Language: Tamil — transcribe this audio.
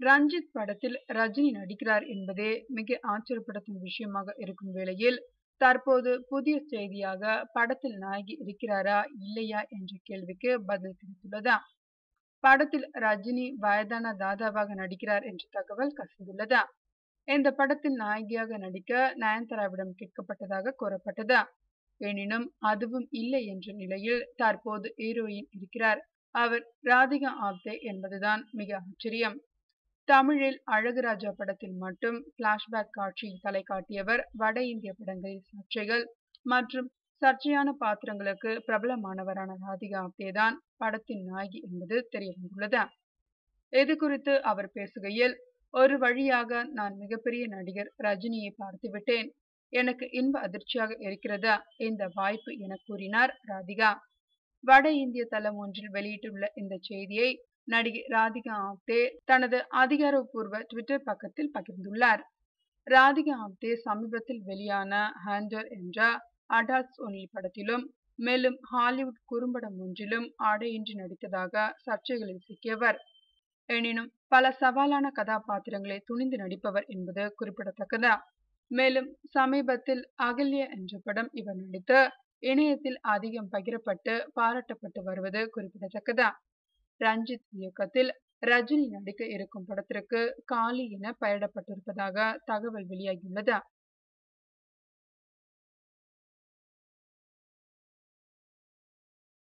ரஞ்சித் படத்தில் ரஜினி நடிக்கிறார் என்பதே மிக ஆச்சரியப்படுத்தும் விஷயமாக இருக்கும் வேளையில், தற்போது புதிய செய்தியாக படத்தில் நாயகி இருக்கிறாரா? இல்லையா? என்ற கேள்விக்கு பதில் கிடைத்துள்ளதா? படத்தில் ரஜினி வயதான தாதாவாக நடிக்கிறார் என்ற தகவல் கசிந்துள்ளதா? இந்த படத்தில் நாயகியாக நடிக்க நயன்தாராவிடம் கேட்கப்பட்டதாக கூறப்பட்டதா? எனினும் அதுவும் இல்லை என்ற நிலையில் தற்போது ஹீரோயின் இருக்கிறார். அவர் ராதிகா ஆப்தே என்பதுதான் மிக ஆச்சரியம். தமிழில் அழகுராஜா படத்தில் மட்டும் பிளாஷ்பேக் காட்சியில் தலை காட்டியவர் வட இந்திய படங்களில் சர்ச்சைகள் மற்றும் சர்ச்சையான பாத்திரங்களுக்கு பிரபலமானவரான ராதிகா ஆப்தேதான் படத்தின் நாயகி என்பது தெரியவந்துள்ளது. இது குறித்து அவர் பேசுகையில், ஒரு வழியாக நான் மிகப்பெரிய நடிகர் ரஜினியை பார்த்துவிட்டேன். எனக்கு இன்ப அதிர்ச்சியாக இருக்கிறதா இந்த வாய்ப்பு என கூறினார் ராதிகா. வட இந்திய தளம் ஒன்றில் வெளியிட்டுள்ள இந்த செய்தியை நடிகை ராதிகா ஆப்தே தனது அதிகாரப்பூர்வ ட்விட்டர் பக்கத்தில் பகிர்ந்துள்ளார். ராதிகா ஆப்தே சமீபத்தில் வெளியான ஹண்டர் என்ற அடால்ட்ஸ் ஒன்லி படத்திலும் மேலும் ஹாலிவுட் குறும்படம் ஒன்றிலும் ஆடையின்றி நடித்ததாக சர்ச்சைகளில் சிக்கியவர். எனினும் பல சவாலான கதாபாத்திரங்களை துணிந்து நடிப்பவர் என்பது குறிப்பிடத்தக்கது. மேலும் சமீபத்தில் அகல்யா என்ற படம் இவர் நடித்து இணையத்தில் அதிகம் பகிரப்பட்டு பாராட்டப்பட்டு வருவது குறிப்பிடத்தக்கது. ரஞ்சித் இயக்கத்தில் ரஜினி நடிக்க இருக்கும் படத்திற்கு காளி என பெயரிடப்பட்டிருப்பதாக தகவல் வெளியாகியுள்ளது.